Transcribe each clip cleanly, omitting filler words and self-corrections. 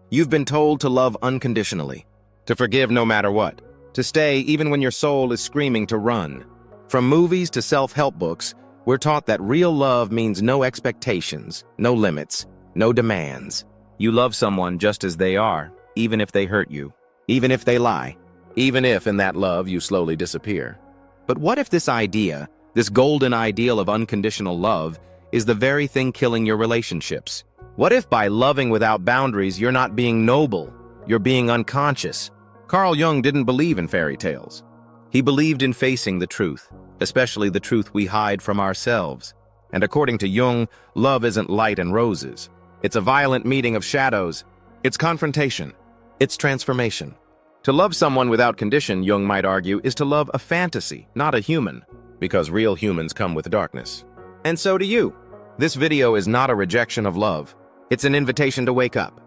You've been told to love unconditionally, to forgive no matter what, to stay even when your soul is screaming to run. From movies to self-help books, we're taught that real love means no expectations, no limits, no demands. You love someone just as they are, even if they hurt you, even if they lie, even if in that love you slowly disappear. But what if this idea, this golden ideal of unconditional love, is the very thing killing your relationships? What if by loving without boundaries you're not being noble, you're being unconscious? Carl Jung didn't believe in fairy tales. He believed in facing the truth, especially the truth we hide from ourselves. And according to Jung, love isn't light and roses. It's a violent meeting of shadows. It's confrontation. It's transformation. To love someone without condition, Jung might argue, is to love a fantasy, not a human, because real humans come with darkness. And so do you. This video is not a rejection of love. It's an invitation to wake up,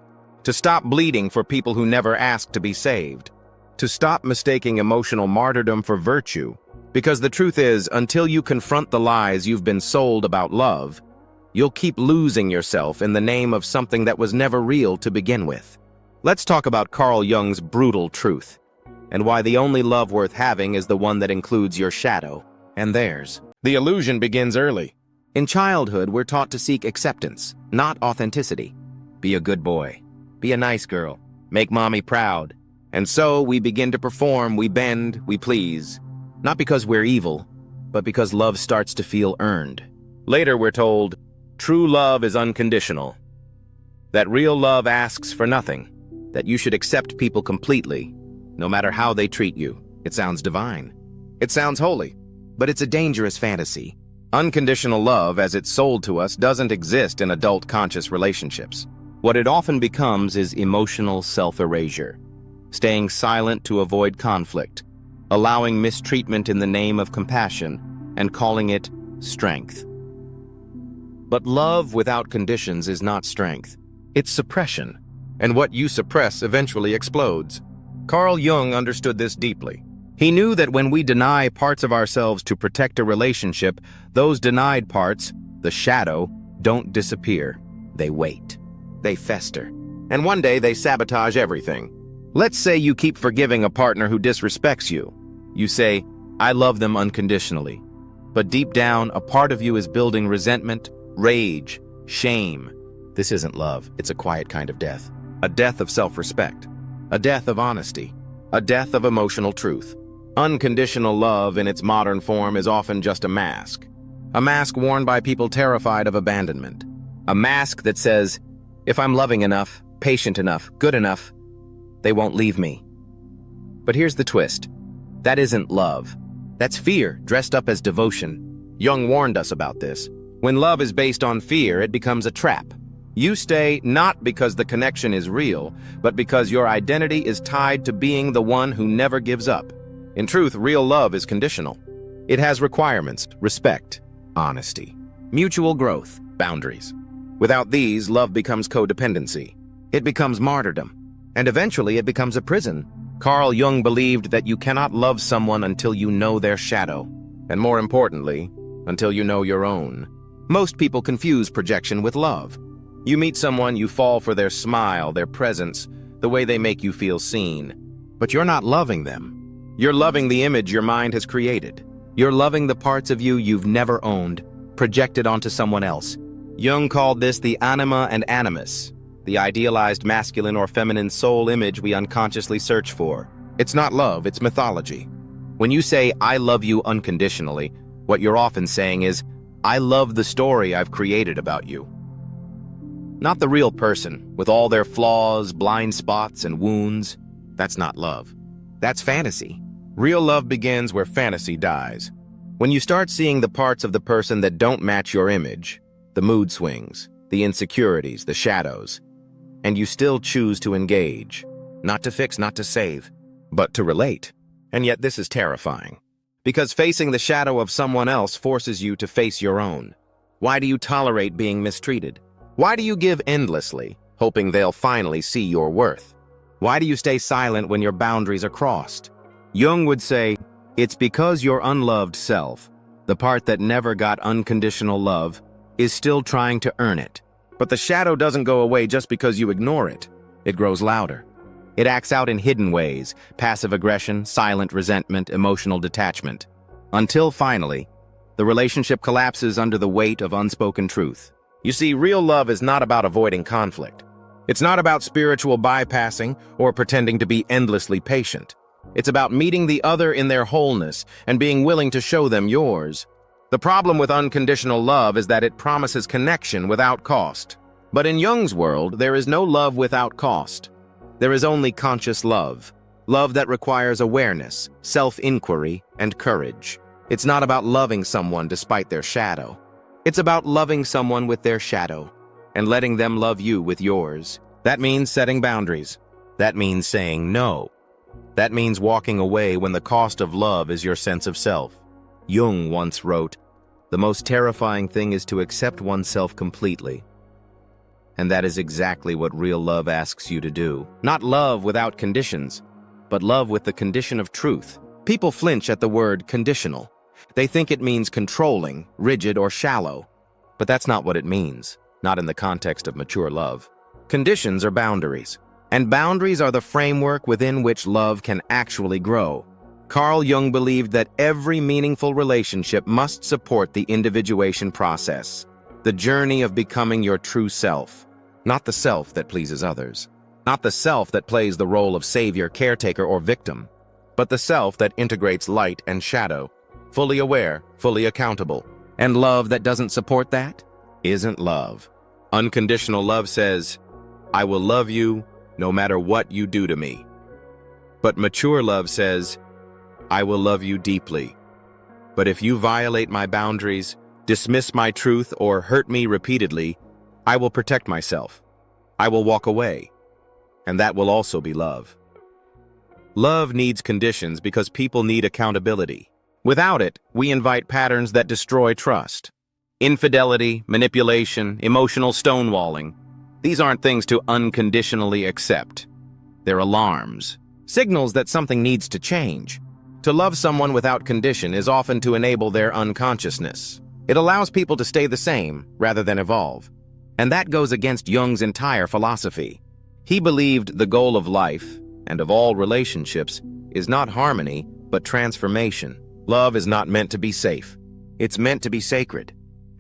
to stop bleeding for people who never asked to be saved, to stop mistaking emotional martyrdom for virtue, because the truth is, until you confront the lies you've been sold about love, you'll keep losing yourself in the name of something that was never real to begin with. Let's talk about Carl Jung's brutal truth, and why the only love worth having is the one that includes your shadow and theirs. The illusion begins early. In childhood, we're taught to seek acceptance, not authenticity. Be a good boy. Be a nice girl. Make mommy proud. And so we begin to perform, we bend, we please. Not because we're evil, but because love starts to feel earned. Later we're told, true love is unconditional. That real love asks for nothing. That you should accept people completely, no matter how they treat you. It sounds divine. It sounds holy. But it's a dangerous fantasy. Unconditional love, as it's sold to us, doesn't exist in adult conscious relationships. What it often becomes is emotional self-erasure. Staying silent to avoid conflict, allowing mistreatment in the name of compassion, and calling it strength. But love without conditions is not strength. It's suppression. And what you suppress eventually explodes. Carl Jung understood this deeply. He knew that when we deny parts of ourselves to protect a relationship, those denied parts, the shadow, don't disappear. They wait. They fester. And one day they sabotage everything. Let's say you keep forgiving a partner who disrespects you. You say, I love them unconditionally. But deep down, a part of you is building resentment, rage, shame. This isn't love. It's a quiet kind of death. A death of self-respect. A death of honesty. A death of emotional truth. Unconditional love in its modern form is often just a mask. A mask worn by people terrified of abandonment. A mask that says, if I'm loving enough, patient enough, good enough, they won't leave me. But here's the twist. That isn't love. That's fear dressed up as devotion. Jung warned us about this. When love is based on fear, it becomes a trap. You stay not because the connection is real, but because your identity is tied to being the one who never gives up. In truth, real love is conditional. It has requirements, respect, honesty, mutual growth, boundaries. Without these, love becomes codependency. It becomes martyrdom. And eventually it becomes a prison. Carl Jung believed that you cannot love someone until you know their shadow. And more importantly, until you know your own. Most people confuse projection with love. You meet someone, you fall for their smile, their presence, the way they make you feel seen. But you're not loving them. You're loving the image your mind has created. You're loving the parts of you you've never owned, projected onto someone else. Jung called this the anima and animus, the idealized masculine or feminine soul image we unconsciously search for. It's not love, it's mythology. When you say, I love you unconditionally, what you're often saying is, I love the story I've created about you. Not the real person, with all their flaws, blind spots, and wounds. That's not love. That's fantasy. Real love begins where fantasy dies. When you start seeing the parts of the person that don't match your image, the mood swings, the insecurities, the shadows, and you still choose to engage, not to fix, not to save, but to relate. And yet this is terrifying, because facing the shadow of someone else forces you to face your own. Why do you tolerate being mistreated? Why do you give endlessly, hoping they'll finally see your worth? Why do you stay silent when your boundaries are crossed? Jung would say, it's because your unloved self, the part that never got unconditional love, is still trying to earn it. But the shadow doesn't go away just because you ignore it. it grows louder. It acts out in hidden ways: passive aggression, silent resentment, emotional detachment. Until finally, the relationship collapses under the weight of unspoken truth. You see, real love is not about avoiding conflict. It's not about spiritual bypassing or pretending to be endlessly patient. It's about meeting the other in their wholeness and being willing to show them yours. The problem with unconditional love is that it promises connection without cost. But in Jung's world, there is no love without cost. There is only conscious love. Love that requires awareness, self-inquiry, and courage. It's not about loving someone despite their shadow. It's about loving someone with their shadow and letting them love you with yours. That means setting boundaries. That means saying no. That means walking away when the cost of love is your sense of self. Jung once wrote, "The most terrifying thing is to accept oneself completely." And that is exactly what real love asks you to do. Not love without conditions, but love with the condition of truth. People flinch at the word conditional. They think it means controlling, rigid, or shallow. But that's not what it means, not in the context of mature love. Conditions are boundaries, and boundaries are the framework within which love can actually grow. Carl Jung believed that every meaningful relationship must support the individuation process, the journey of becoming your true self, not the self that pleases others, not the self that plays the role of savior, caretaker, or victim, but the self that integrates light and shadow, fully aware, fully accountable. And love that doesn't support that isn't love. Unconditional love says, "I will love you no matter what you do to me." But mature love says, "I will love you deeply. But if you violate my boundaries, dismiss my truth, or hurt me repeatedly, I will protect myself. I will walk away." And that will also be love. Love needs conditions because people need accountability. Without it, we invite patterns that destroy trust. Infidelity, manipulation, emotional stonewalling. These aren't things to unconditionally accept. They're alarms, signals that something needs to change. To love someone without condition is often to enable their unconsciousness. It allows people to stay the same rather than evolve. And that goes against Jung's entire philosophy. He believed the goal of life, and of all relationships, is not harmony, but transformation. Love is not meant to be safe. It's meant to be sacred.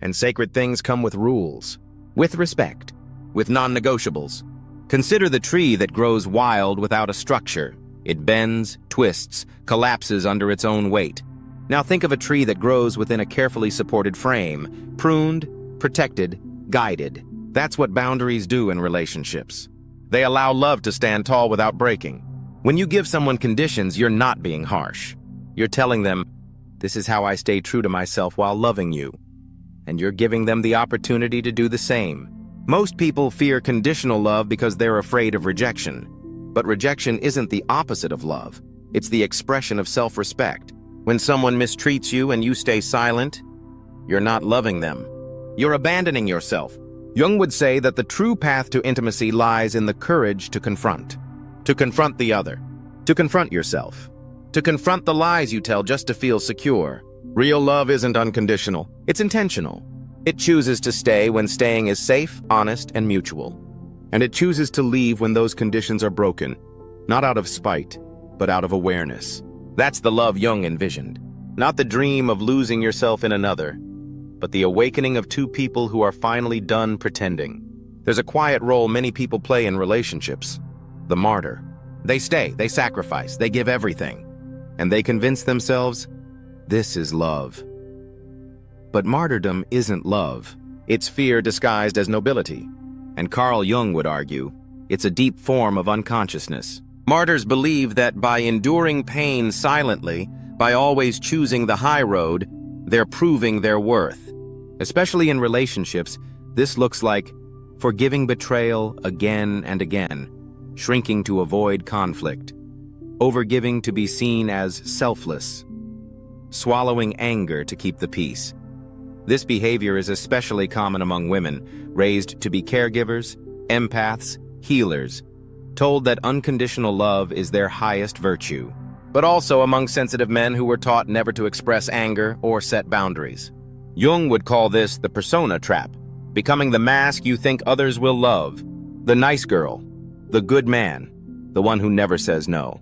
And sacred things come with rules, with respect, with non-negotiables. Consider the tree that grows wild without a structure. It bends, twists, collapses under its own weight. Now think of a tree that grows within a carefully supported frame, pruned, protected, guided. That's what boundaries do in relationships. They allow love to stand tall without breaking. When you give someone conditions, you're not being harsh. You're telling them, "This is how I stay true to myself while loving you." And you're giving them the opportunity to do the same. Most people fear conditional love because they're afraid of rejection. But rejection isn't the opposite of love. It's the expression of self-respect. When someone mistreats you and you stay silent, you're not loving them. You're abandoning yourself. Jung would say that the true path to intimacy lies in the courage to confront the other, to confront yourself, to confront the lies you tell just to feel secure. Real love isn't unconditional. It's intentional. It chooses to stay when staying is safe, honest, and mutual. And it chooses to leave when those conditions are broken, not out of spite, but out of awareness. That's the love Jung envisioned. Not the dream of losing yourself in another, but the awakening of two people who are finally done pretending. There's a quiet role many people play in relationships: the martyr. They stay, they sacrifice, they give everything, and they convince themselves, this is love. But martyrdom isn't love. It's fear disguised as nobility. And Carl Jung would argue, it's a deep form of unconsciousness. Martyrs believe that by enduring pain silently, by always choosing the high road, they're proving their worth. Especially in relationships, this looks like forgiving betrayal again and again, shrinking to avoid conflict, overgiving to be seen as selfless, swallowing anger to keep the peace. This behavior is especially common among women, raised to be caregivers, empaths, healers, told that unconditional love is their highest virtue, but also among sensitive men who were taught never to express anger or set boundaries. Jung would call this the persona trap, becoming the mask you think others will love, the nice girl, the good man, the one who never says no.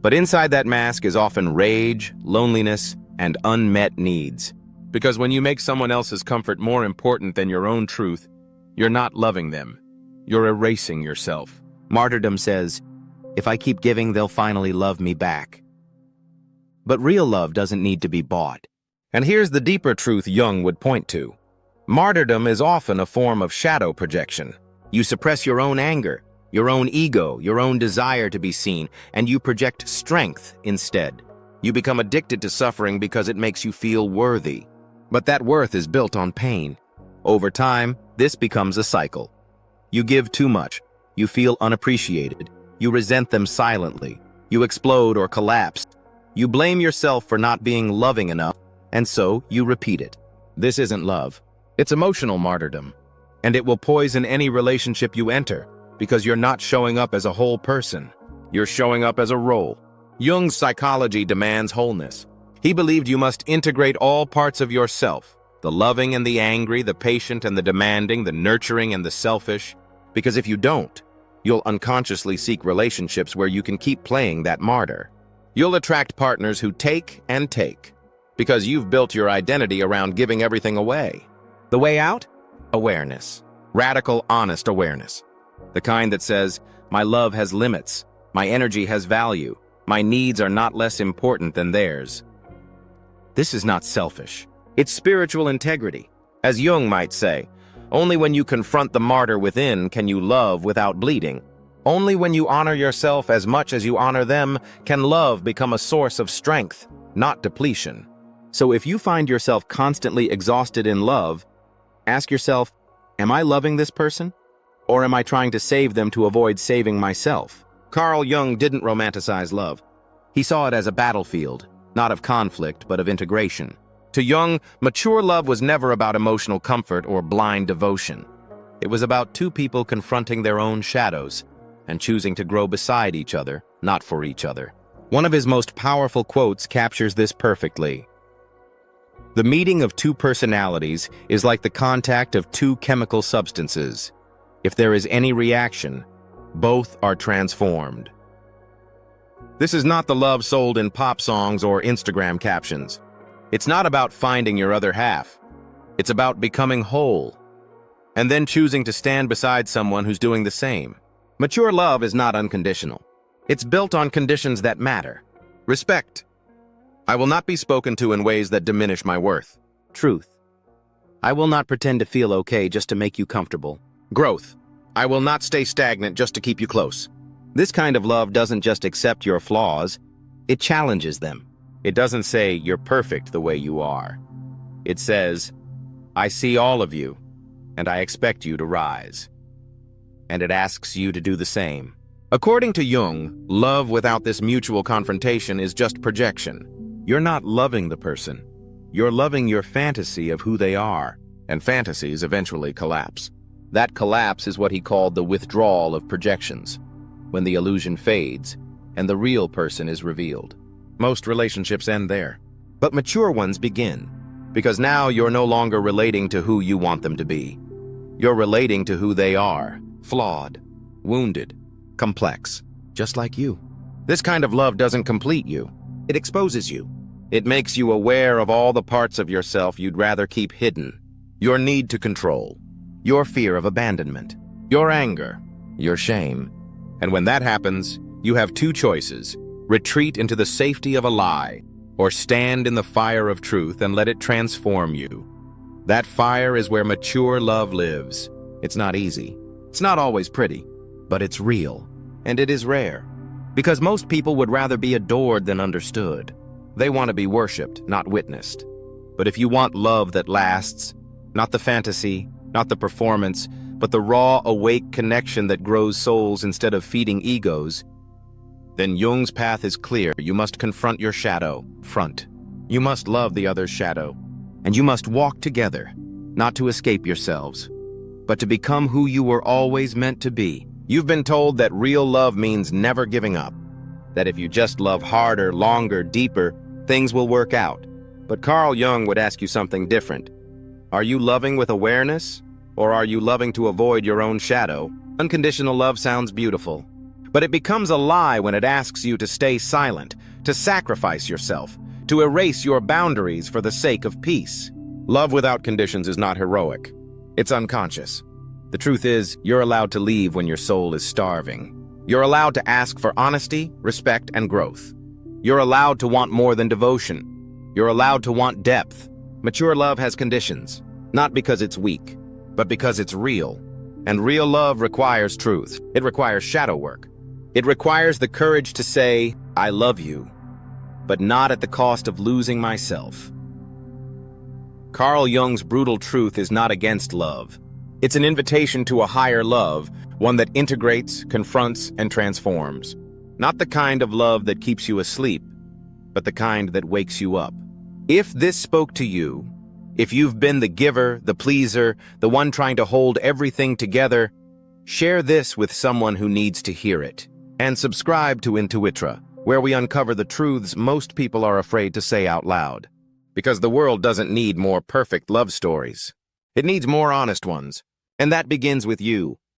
But inside that mask is often rage, loneliness, and unmet needs. Because when you make someone else's comfort more important than your own truth, you're not loving them. You're erasing yourself. Martyrdom says, if I keep giving, they'll finally love me back. But real love doesn't need to be bought. And here's the deeper truth Jung would point to. Martyrdom is often a form of shadow projection. You suppress your own anger, your own ego, your own desire to be seen, and you project strength instead. You become addicted to suffering because it makes you feel worthy. But that worth is built on pain. Over time, this becomes a cycle. You give too much. You feel unappreciated. You resent them silently. You explode or collapse. You blame yourself for not being loving enough, and so you repeat it. This isn't love. It's emotional martyrdom. And it will poison any relationship you enter, because you're not showing up as a whole person. You're showing up as a role. Jung's psychology demands wholeness. He believed you must integrate all parts of yourself, the loving and the angry, the patient and the demanding, the nurturing and the selfish, because if you don't, you'll unconsciously seek relationships where you can keep playing that martyr. You'll attract partners who take and take, because you've built your identity around giving everything away. The way out? Awareness. Radical, honest awareness. The kind that says, my love has limits, my energy has value, my needs are not less important than theirs. This is not selfish. It's spiritual integrity. As Jung might say, only when you confront the martyr within can you love without bleeding. Only when you honor yourself as much as you honor them can love become a source of strength, not depletion. So if you find yourself constantly exhausted in love, ask yourself, am I loving this person? Or am I trying to save them to avoid saving myself? Carl Jung didn't romanticize love. He saw it as a battlefield, not of conflict, but of integration. To Jung, mature love was never about emotional comfort or blind devotion. It was about two people confronting their own shadows and choosing to grow beside each other, not for each other. One of his most powerful quotes captures this perfectly. The meeting of two personalities is like the contact of two chemical substances. If there is any reaction, both are transformed. This is not the love sold in pop songs or Instagram captions. It's not about finding your other half. It's about becoming whole, and then choosing to stand beside someone who's doing the same. Mature love is not unconditional. It's built on conditions that matter. Respect. I will not be spoken to in ways that diminish my worth. Truth. I will not pretend to feel okay just to make you comfortable. Growth. I will not stay stagnant just to keep you close. This kind of love doesn't just accept your flaws, it challenges them. It doesn't say you're perfect the way you are. It says, I see all of you, and I expect you to rise. And it asks you to do the same. According to Jung, love without this mutual confrontation is just projection. You're not loving the person. You're loving your fantasy of who they are, and fantasies eventually collapse. That collapse is what he called the withdrawal of projections, when the illusion fades and the real person is revealed. Most relationships end there, but mature ones begin, because now you're no longer relating to who you want them to be. You're relating to who they are, flawed, wounded, complex, just like you. This kind of love doesn't complete you. It exposes you. It makes you aware of all the parts of yourself you'd rather keep hidden. Your need to control, your fear of abandonment, your anger, your shame. And when that happens, you have two choices: retreat into the safety of a lie, or stand in the fire of truth and let it transform you. That fire is where mature love lives. It's not easy. It's not always pretty, but it's real. And it is rare. Because most people would rather be adored than understood. They want to be worshipped, not witnessed. But if you want love that lasts, not the fantasy, not the performance, but the raw, awake connection that grows souls instead of feeding egos, then Jung's path is clear. You must confront your shadow, front. You must love the other's shadow. And you must walk together, not to escape yourselves, but to become who you were always meant to be. You've been told that real love means never giving up, that if you just love harder, longer, deeper, things will work out. But Carl Jung would ask you something different. Are you loving with awareness, or are you loving to avoid your own shadow? Unconditional love sounds beautiful, but it becomes a lie when it asks you to stay silent, to sacrifice yourself, to erase your boundaries for the sake of peace. Love without conditions is not heroic. It's unconscious. The truth is, you're allowed to leave when your soul is starving. You're allowed to ask for honesty, respect, and growth. You're allowed to want more than devotion. You're allowed to want depth. Mature love has conditions, not because it's weak, but because it's real. And real love requires truth. It requires shadow work. It requires the courage to say, I love you, but not at the cost of losing myself. Carl Jung's brutal truth is not against love. It's an invitation to a higher love, one that integrates, confronts, and transforms. Not the kind of love that keeps you asleep, but the kind that wakes you up. If this spoke to you, if you've been the giver, the pleaser, the one trying to hold everything together, share this with someone who needs to hear it. And subscribe to Intuitra, where we uncover the truths most people are afraid to say out loud. Because the world doesn't need more perfect love stories. It needs more honest ones. And that begins with you.